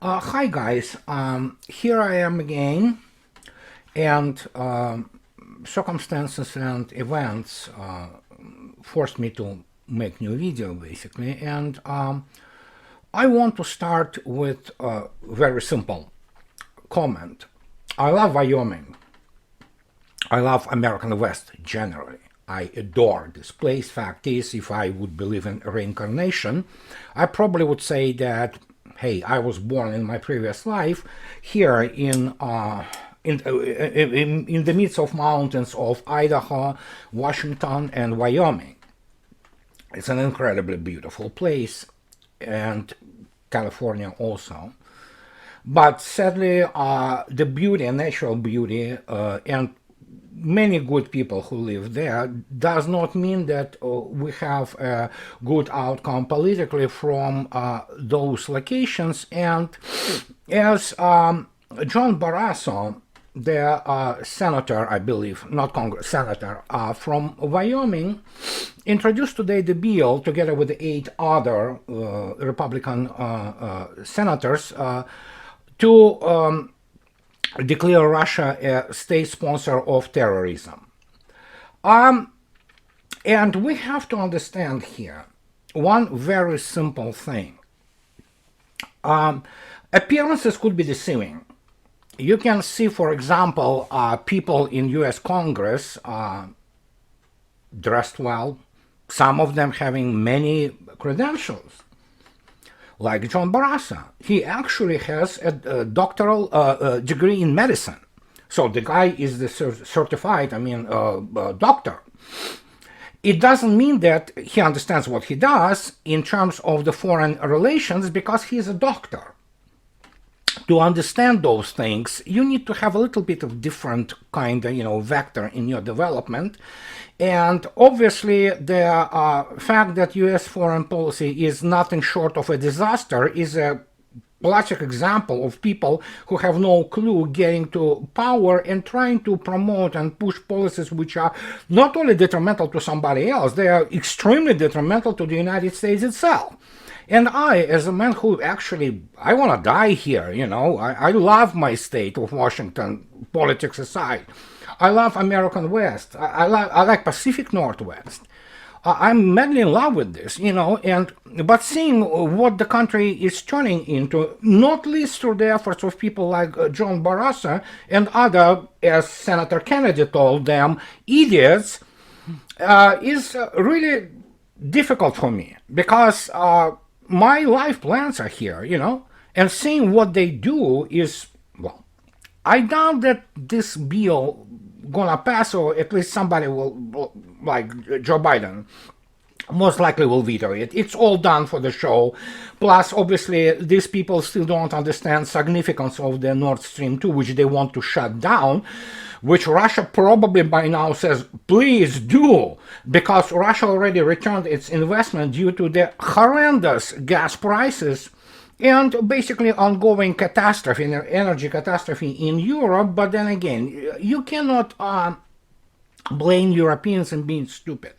Hi guys, here I am again, and circumstances and events forced me to make new video basically, and I want to start with a very simple comment. I love Wyoming. I love American West generally. I adore this place. Fact is, if I would believe in reincarnation, I probably would say that, hey, I was born in my previous life here in the midst of mountains of Idaho, Washington, and Wyoming. It's an incredibly beautiful place, and California also. But sadly, the beauty and natural beauty and many good people who live there does not mean that we have a good outcome politically from those locations. And as John Barrasso, the senator, I believe, not Congress, senator from Wyoming, introduced today the bill together with the 8 other Republican senators to declare Russia a state sponsor of terrorism. And we have to understand here one very simple thing. Appearances could be deceiving. You can see, for example, people in US Congress dressed well, some of them having many credentials. Like John Barrasso, he actually has a doctoral degree in medicine. So the guy is the certified, doctor. It doesn't mean that he understands what he does in terms of the foreign relations because he is a doctor. To understand those things, you need to have a little bit of different kind of, vector in your development. And obviously, the fact that U.S. foreign policy is nothing short of a disaster is a classic example of people who have no clue getting to power and trying to promote and push policies which are not only detrimental to somebody else, they are extremely detrimental to the United States itself. And I, as a man who actually, I want to die here, I love my state of Washington, politics aside. I love American West. I like Pacific Northwest. I'm madly in love with this, but seeing what the country is turning into, not least through the efforts of people like John Barrasso and other, as Senator Kennedy told them, idiots, is really difficult for me because my life plans are here, and seeing what they do is, well, I doubt that this bill gonna pass, or at least somebody will, like Joe Biden, most likely will veto it. It's all done for the show. Plus, obviously, these people still don't understand significance of the Nord Stream 2, which they want to shut down, which Russia probably by now says, please do, because Russia already returned its investment due to the horrendous gas prices and basically ongoing catastrophe, energy catastrophe in Europe. But then again, you cannot blame Europeans in being stupid.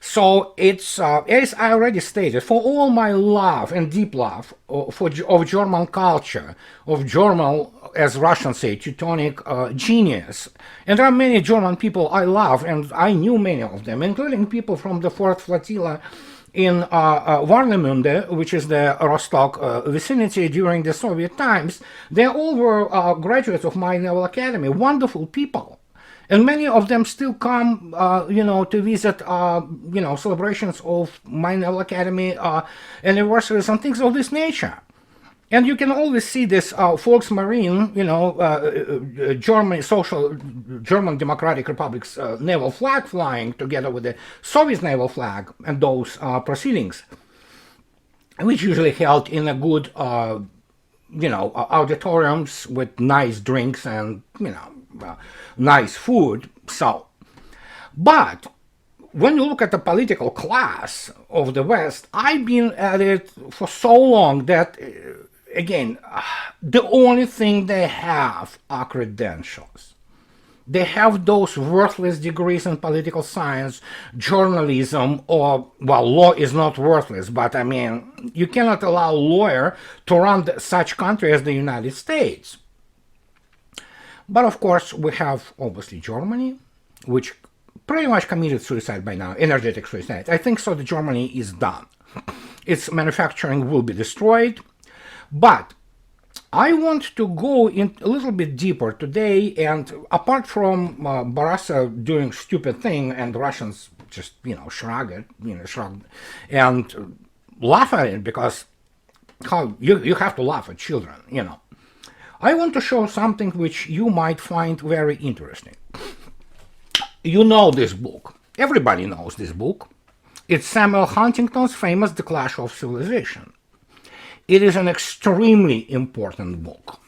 So it's, as I already stated, for all my love and deep love of German culture, of German, as Russians say, Teutonic genius, and there are many German people I love, and I knew many of them, including people from the 4th Flotilla in Warnemünde, which is the Rostock vicinity during the Soviet times. They all were graduates of my Naval Academy, wonderful people. And many of them still come, to visit, celebrations of my Naval Academy anniversaries and things of this nature. And you can always see this Volksmarine, German Democratic Republic's naval flag flying together with the Soviet naval flag and those proceedings, which usually held in a good, auditoriums with nice drinks and, nice food. So, but when you look at the political class of the West, I've been at it for so long that, again, the only thing they have are credentials. They have those worthless degrees in political science, journalism, or, well, law is not worthless, but I mean, you cannot allow a lawyer to run such country as the United States. But of course, we have obviously Germany, which pretty much committed suicide by now, energetic suicide. I think so that Germany is done. Its manufacturing will be destroyed. But I want to go in a little bit deeper today, and apart from Barasa doing stupid thing and Russians just, shrugged and laugh at it, because how you have to laugh at children, I want to show something which you might find very interesting. You know this book. Everybody knows this book. It's Samuel Huntington's famous The Clash of Civilization. It is an extremely important book.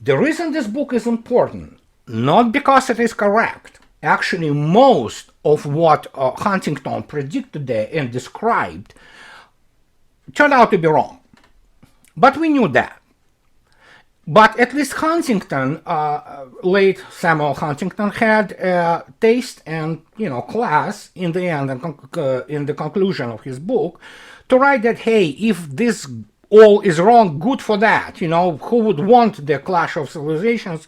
The reason this book is important, not because it is correct. Actually, most of what Huntington predicted and described turned out to be wrong. But we knew that. But at least Huntington, late Samuel Huntington, had a taste and class in the end, in the conclusion of his book, to write that, hey, if this all is wrong, good for that. Who would want the clash of civilizations?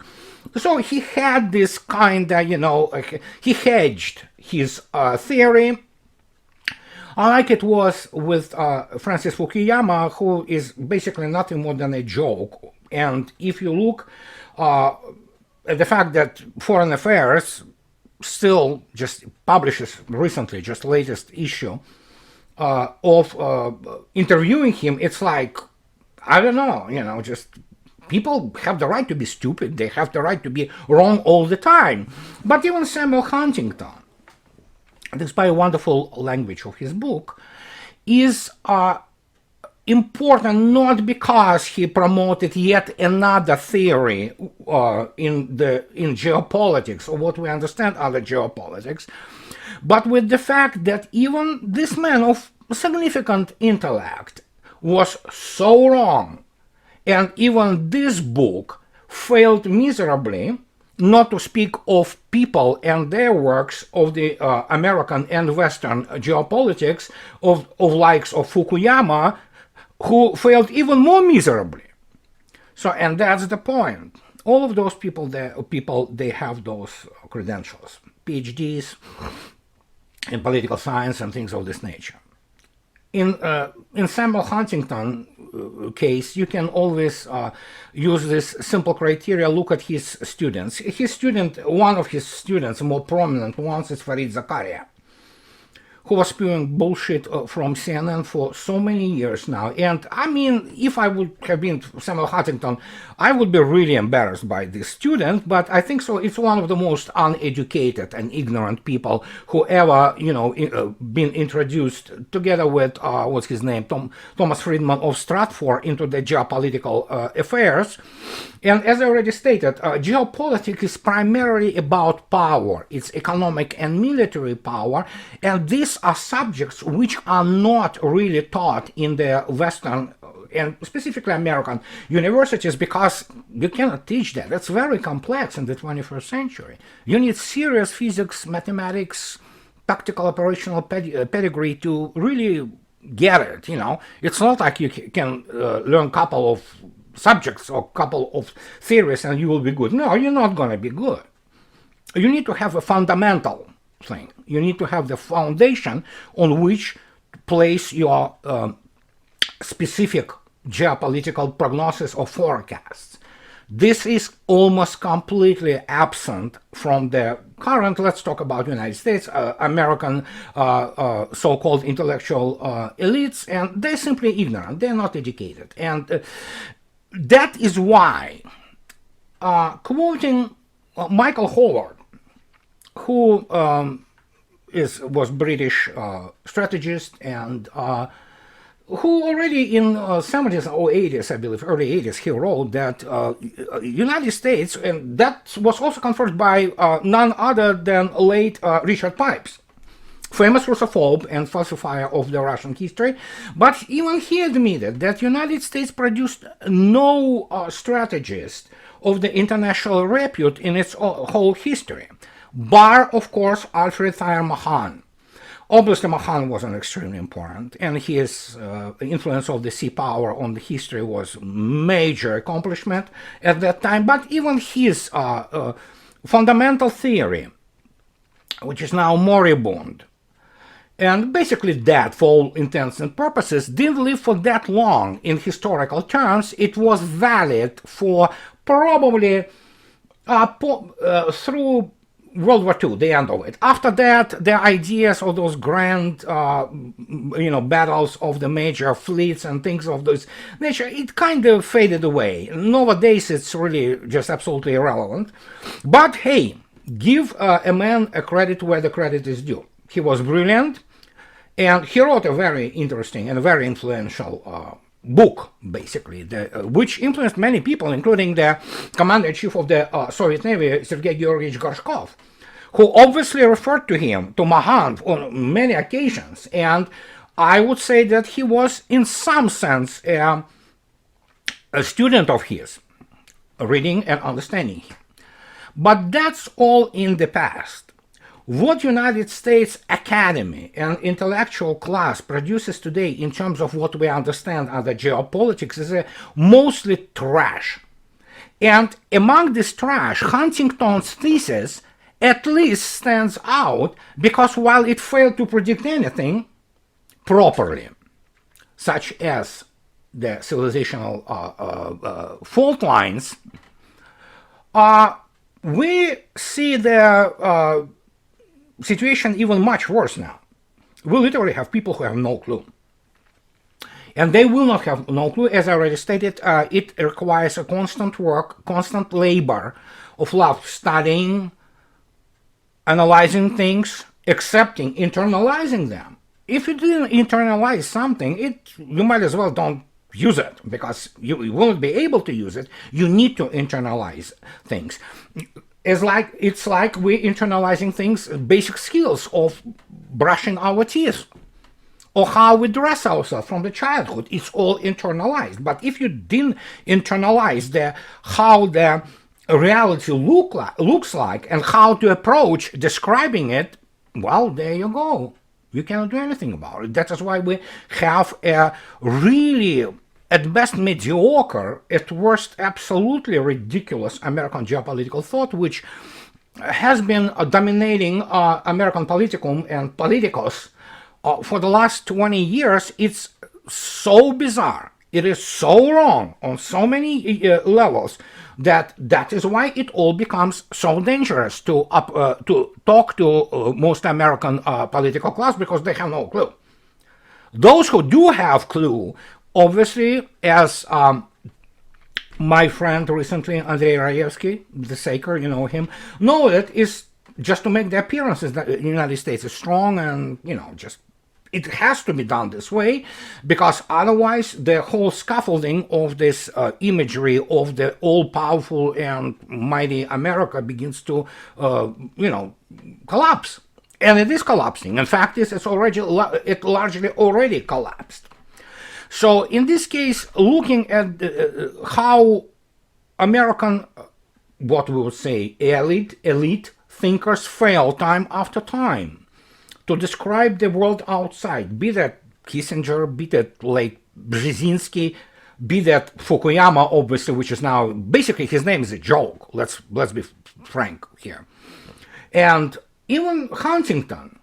So he had this kind of, he hedged his theory. Unlike it was with Francis Fukuyama, who is basically nothing more than a joke. And if you look at the fact that Foreign Affairs still just publishes recently, just latest issue of interviewing him, it's like, I don't know, just people have the right to be stupid. They have the right to be wrong all the time. But even Samuel Huntington, despite wonderful language of his book, is important not because he promoted yet another theory in geopolitics, or what we understand under geopolitics, but with the fact that even this man of significant intellect was so wrong, and even this book failed miserably, not to speak of people and their works of the American and Western geopolitics of likes of Fukuyama, who failed even more miserably. So, and that's the point. All of those people, they have those credentials, PhDs in political science and things of this nature. In Samuel Huntington case, you can always use this simple criteria. Look at his students. One of his students, more prominent ones, is Fareed Zakaria, who was spewing bullshit from CNN for so many years now. And I mean, if I would have been Samuel Huntington, I would be really embarrassed by this student, but I think so it's one of the most uneducated and ignorant people who ever, been introduced together with, what's his name, Thomas Friedman of Stratford into the geopolitical affairs. And as I already stated, geopolitics is primarily about power. It's economic and military power, and these are subjects which are not really taught in the Western and specifically American universities, because you cannot teach that. It's very complex in the 21st century. You need serious physics, mathematics, tactical operational pedigree to really get it. It's not like you can learn a couple of subjects or a couple of theories and you will be good. No, you're not going to be good. You need to have a fundamental thing. You need to have the foundation on which to place your specific geopolitical prognosis or forecasts. This is almost completely absent from the current, let's talk about United States, American so-called intellectual elites, and they're simply ignorant. They're not educated. And that is why, quoting Michael Howard, who was British strategist and who already in 70s or 80s, I believe, early 80s, he wrote that United States, and that was also confirmed by none other than late Richard Pipes, famous Russophobe and falsifier of the Russian history, but even he admitted that United States produced no strategist of the international repute in its whole history, bar, of course, Alfred Thayer Mahan. Obviously, Mahan was an extremely important, and his influence of the sea power on the history was major accomplishment at that time. But even his fundamental theory, which is now moribund, and basically dead for all intents and purposes, didn't live for that long in historical terms. It was valid for probably through World War II, the end of it. After that, the ideas of those grand, battles of the major fleets and things of this nature, it kind of faded away. Nowadays, it's really just absolutely irrelevant. But hey, give a man a credit where the credit is due. He was brilliant, and he wrote a very interesting and very influential book, basically, which influenced many people, including the commander-in-chief of the Soviet Navy, Sergei Georgievich Gorshkov, who obviously referred to him, to Mahan, on many occasions. And I would say that he was, in some sense, a student of his, reading and understanding him. But that's all in the past. What United States Academy and intellectual class produces today in terms of what we understand under geopolitics is mostly trash. And among this trash, Huntington's thesis at least stands out because while it failed to predict anything properly, such as the civilizational fault lines, we see the situation even much worse now. We literally have people who have no clue. And they will not have no clue. As I already stated, it requires a constant work, constant labor of love, studying, analyzing things, accepting, internalizing them. If you didn't internalize something, you might as well don't use it, because you won't be able to use it. You need to internalize things. It's like we're internalizing things, basic skills of brushing our teeth, or how we dress ourselves from the childhood. It's all internalized. But if you didn't internalize how the reality looks like and how to approach describing it, well, there you go. You cannot do anything about it. That is why we have a really, at best, mediocre, at worst, absolutely ridiculous American geopolitical thought, which has been dominating American politicum and politicos for the last 20 years. It's so bizarre. It is so wrong on so many levels that is why it all becomes so dangerous to talk to most American political class, because they have no clue. Those who do have clue, obviously, as my friend recently, Andrei Rayevsky, the Saker, you know him, know it is just to make the appearances that the United States is strong, and, just it has to be done this way, because otherwise the whole scaffolding of this imagery of the all-powerful and mighty America begins to, collapse. And it is collapsing. In fact, it largely already collapsed. So in this case, looking at how American, what we would say, elite thinkers fail time after time to describe the world outside, be that Kissinger, be that late Brzezinski, be that Fukuyama, obviously, which is now, basically his name is a joke, let's be frank here. And even Huntington,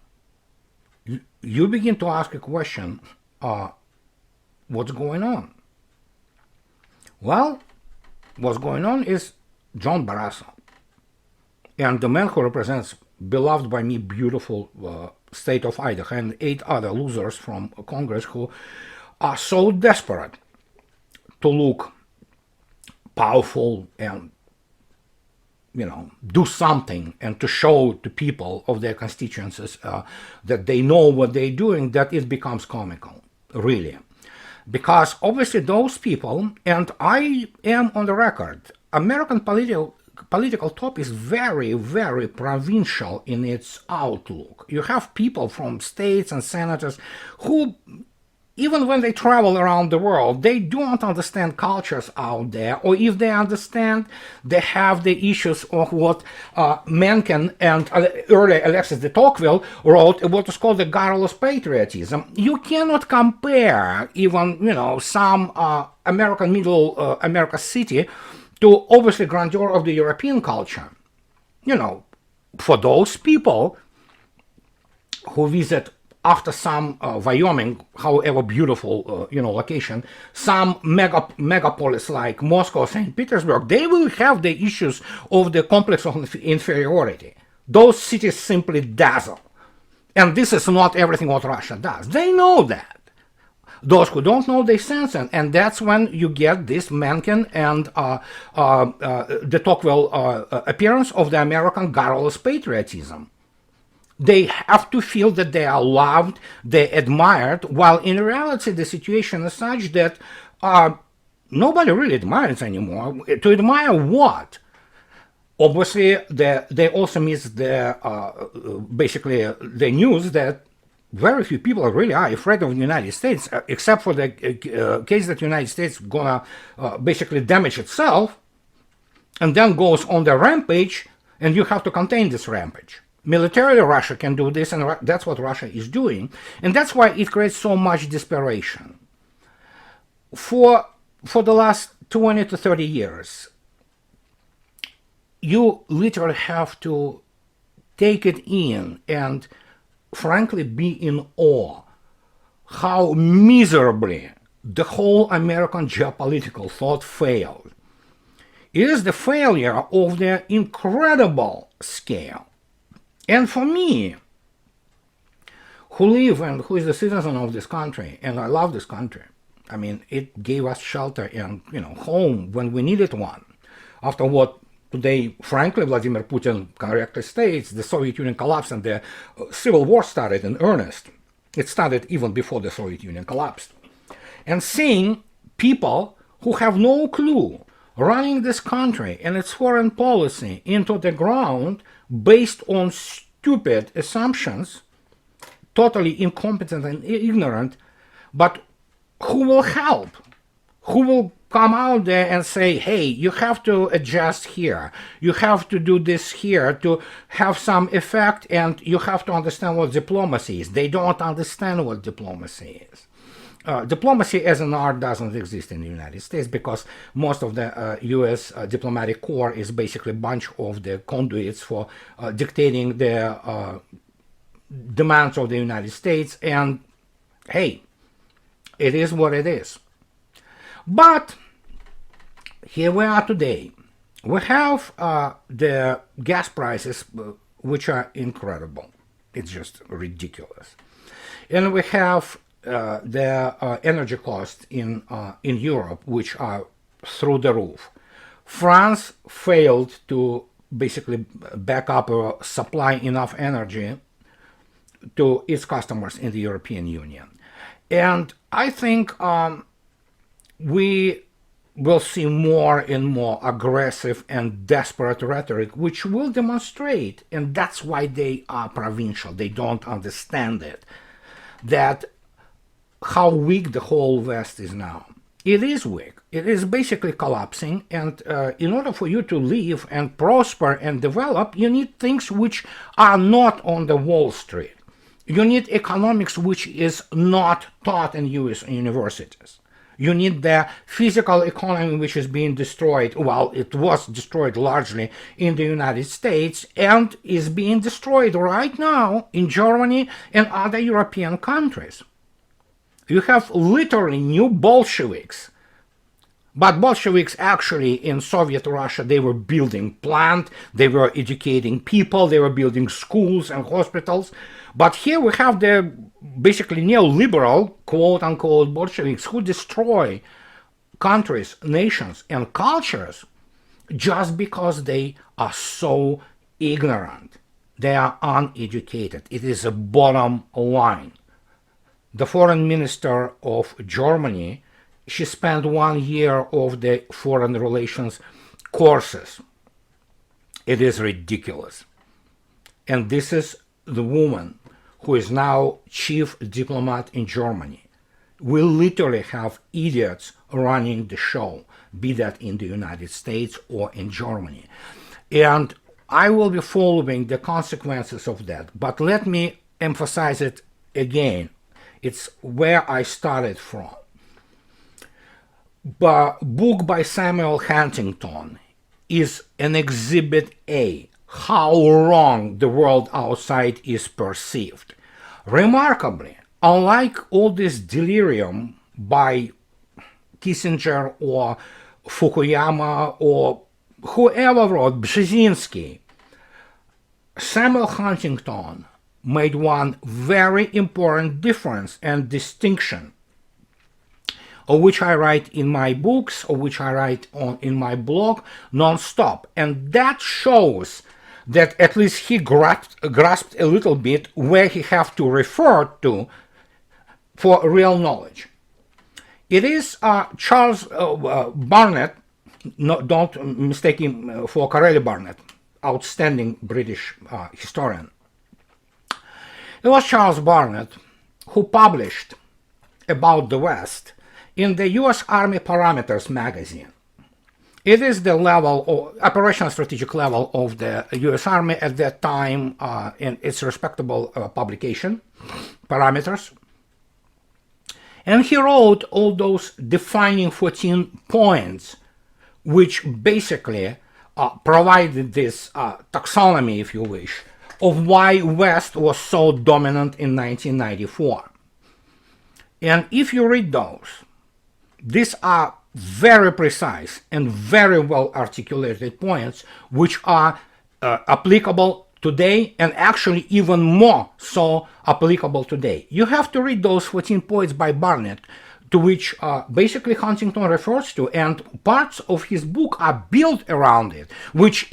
you begin to ask a question, what's going on? Well, what's going on is John Barrasso, and the man who represents beloved by me beautiful state of Idaho, and 8 other losers from Congress who are so desperate to look powerful and, do something, and to show to people of their constituencies that they know what they're doing, that it becomes comical, really. Because obviously those people, and I am on the record, American political political top is very, very provincial in its outlook. You have people from states and senators who, even when they travel around the world, they don't understand cultures out there, or if they understand, they have the issues of what Mencken and early Alexis de Tocqueville wrote, what is called the garrulous patriotism. You cannot compare even, some American middle America city to obviously grandeur of the European culture. For those people who visit after some Wyoming, however beautiful, location, some megapolis like Moscow, St. Petersburg, they will have the issues of the complex of inferiority. Those cities simply dazzle. And this is not everything what Russia does. They know that. Those who don't know, they sense it. And that's when you get this Mencken and de Tocqueville appearance of the American garrulous patriotism. They have to feel that they are loved, they're admired, while in reality the situation is such that nobody really admires anymore. To admire what? Obviously, they also miss basically the news that very few people really are afraid of the United States, except for the case that the United States gonna basically damage itself and then goes on the rampage, and you have to contain this rampage. Militarily, Russia can do this, and that's what Russia is doing. And that's why it creates so much desperation. For the last 20 to 30 years, you literally have to take it in and frankly be in awe how miserably the whole American geopolitical thought failed. It is the failure of the incredible scale. And for me, who live and who is a citizen of this country, and I love this country, I mean, it gave us shelter and, home when we needed one. After what today, frankly, Vladimir Putin correctly states, the Soviet Union collapsed and the civil war started in earnest. It started even before the Soviet Union collapsed. And seeing people who have no clue running this country and its foreign policy into the ground based on stupid assumptions, totally incompetent and ignorant, but who will help? Who will come out there and say, hey, you have to adjust here, you have to do this here to have some effect, and you have to understand what diplomacy is. They don't understand what diplomacy is. Diplomacy as an art doesn't exist in the United States because most of the U.S. Diplomatic Corps is basically a bunch of the conduits for dictating the demands of the United States, and hey, it is what it is. But here we are today. We have the gas prices, which are incredible. It's just ridiculous. And we have the energy costs in Europe, which are through the roof. France failed to basically back up or supply enough energy to its customers in the European Union. And I think we will see more and more aggressive and desperate rhetoric, which will demonstrate, and that's why they are provincial, they don't understand it, that how weak the whole West is now. It is weak. It is basically collapsing, and in order for you to live and prosper and develop, you need things which are not on the Wall Street. You need economics which is not taught in US universities. You need the physical economy which is being destroyed. Well, it was destroyed largely in the United States and is being destroyed right now in Germany and other European countries. You have literally new Bolsheviks. But Bolsheviks actually in Soviet Russia, they were building plant, they were educating people, they were building schools and hospitals. But here we have the basically neoliberal, quote-unquote, Bolsheviks who destroy countries, nations, and cultures just because they are so ignorant. They are uneducated. It is a bottom line. The foreign minister of Germany, she spent 1 year of the foreign relations courses. It is ridiculous. And this is the woman who is now chief diplomat in Germany. We literally have idiots running the show, be that in the United States or in Germany. And I will be following the consequences of that. But let me emphasize it again. It's where I started from. The book by Samuel Huntington is an exhibit A, how wrong the world outside is perceived. Remarkably, unlike all this delirium by Kissinger or Fukuyama or whoever wrote, Brzezinski, Samuel Huntington made one very important difference and distinction, of which I write in my books, of which I write in my blog non-stop. And that shows that at least he grasped a little bit where he have to refer to for real knowledge. It is Charles Barnett, don't mistake him for Corelli Barnett, outstanding British historian. It was Charles Barnett who published about the West in the US Army Parameters magazine. It is the level, or operational strategic level of the US Army at that time, in its respectable publication, Parameters. And he wrote all those defining 14 points, which basically provided this taxonomy, if you wish, of why West was so dominant in 1994. And if you read those, these are very precise and very well articulated points, which are applicable today, and actually even more so applicable today. You have to read those 14 points by Barnett, to which basically Huntington refers to, and parts of his book are built around it, which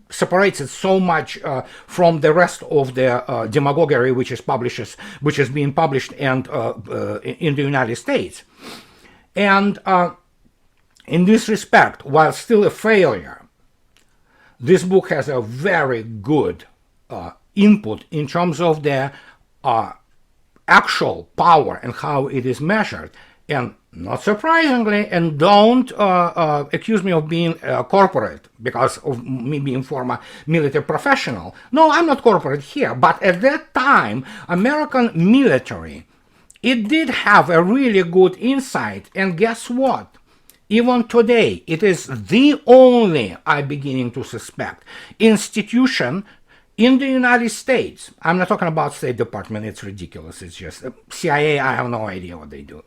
separates it so much from the rest of the demagoguery which is being published and in the United States. And in this respect, while still a failure, this book has a very good input in terms of the actual power and how it is measured. And not surprisingly, and don't accuse me of being corporate because of me being former military professional. No, I'm not corporate here, but at that time, American military, it did have a really good insight, and guess what? Even today, it is the only, I'm beginning to suspect, institution in the United States. I'm not talking about State Department, it's ridiculous, it's just CIA, I have no idea what they do.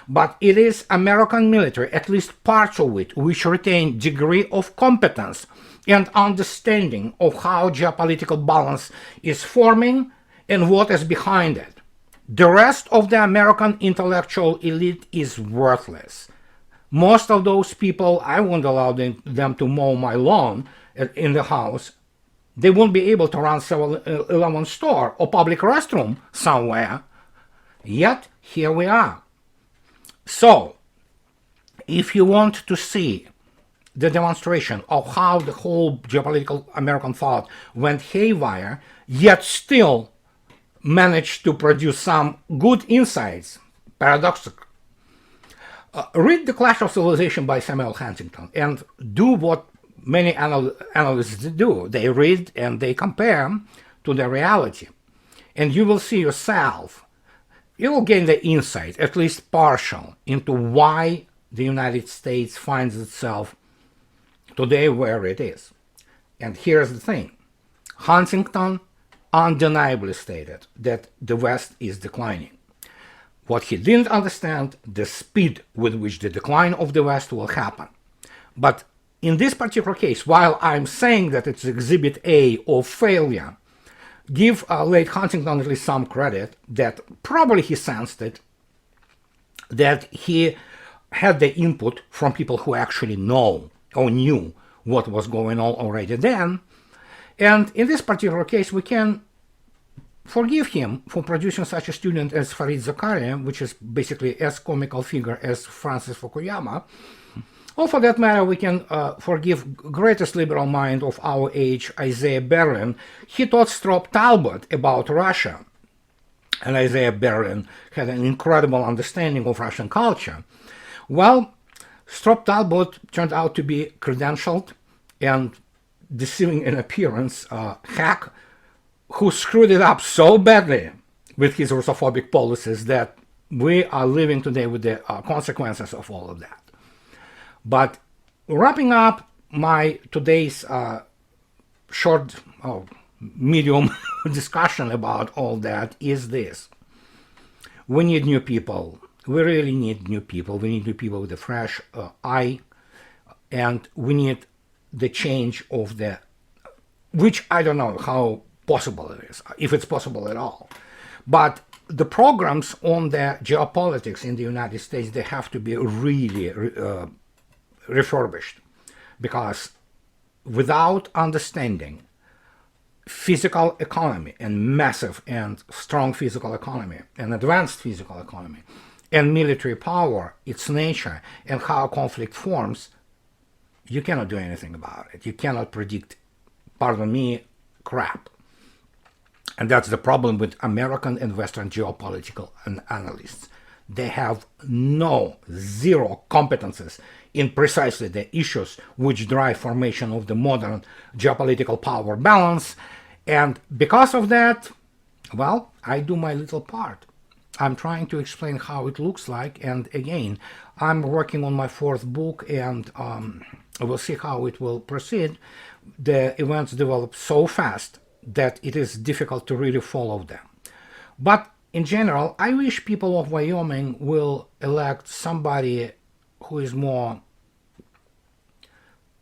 But it is American military, at least parts of it, which retain degree of competence and understanding of how geopolitical balance is forming and what is behind it. The rest of the American intellectual elite is worthless. Most of those people, I won't allow them to mow my lawn in the house. They won't be able to run 7-Eleven store or public restroom somewhere. Yet, here we are. So, if you want to see the demonstration of how the whole geopolitical American thought went haywire, yet still managed to produce some good insights, paradoxical, read The Clash of Civilization by Samuel Huntington and do what many analysts do. They read and they compare to the reality. And you will see yourself, you will gain the insight, at least partial, into why the United States finds itself today where it is. And here's the thing. Huntington undeniably stated that the West is declining. What he didn't understand, the speed with which the decline of the West will happen. But in this particular case, while I'm saying that it's exhibit A of failure, give late Huntington at least some credit that probably he sensed it, that he had the input from people who actually know or knew what was going on already then. And in this particular case, we can forgive him for producing such a student as Fareed Zakaria, which is basically as comical figure as Francis Fukuyama, Or for that matter, we can forgive greatest liberal mind of our age, Isaiah Berlin. He taught Strop Talbot about Russia. And Isaiah Berlin had an incredible understanding of Russian culture. Well, Strop Talbot turned out to be credentialed and deceiving in appearance hack who screwed it up so badly with his Russophobic policies that we are living today with the consequences of all of that. But wrapping up my today's short, medium discussion about all that is this. We need new people. We really need new people. We need new people with a fresh eye, and we need the change of the, which I don't know how possible it is, if it's possible at all. But the programs on the geopolitics in the United States, they have to be really refurbished, because without understanding physical economy and massive and strong physical economy and advanced physical economy and military power, its nature and how conflict forms, you cannot do anything about it. You cannot predict, pardon me, crap. And that's the problem with American and Western geopolitical analysts. They have zero competences in precisely the issues which drive formation of the modern geopolitical power balance. And because of that, well, I do my little part. I'm trying to explain how it looks like. And again, I'm working on my 4th book, and we'll see how it will proceed. The events develop so fast that it is difficult to really follow them. But in general, I wish people of Wyoming will elect somebody who is more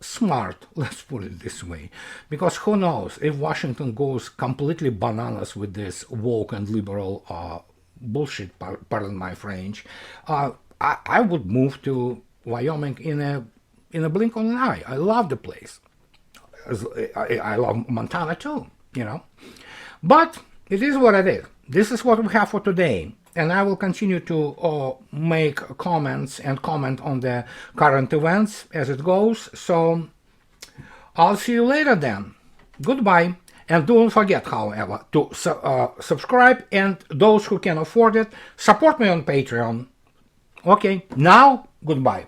smart, let's put it this way. Because who knows, if Washington goes completely bananas with this woke and liberal bullshit, pardon my French, I would move to Wyoming in a blink of an eye. I love the place. I love Montana too, you know. But it is what it is. This is what we have for today. And I will continue to make comments and comment on the current events as it goes. So I'll see you later then. Goodbye. And don't forget, however, to subscribe, and those who can afford it, support me on Patreon. Okay, now, goodbye.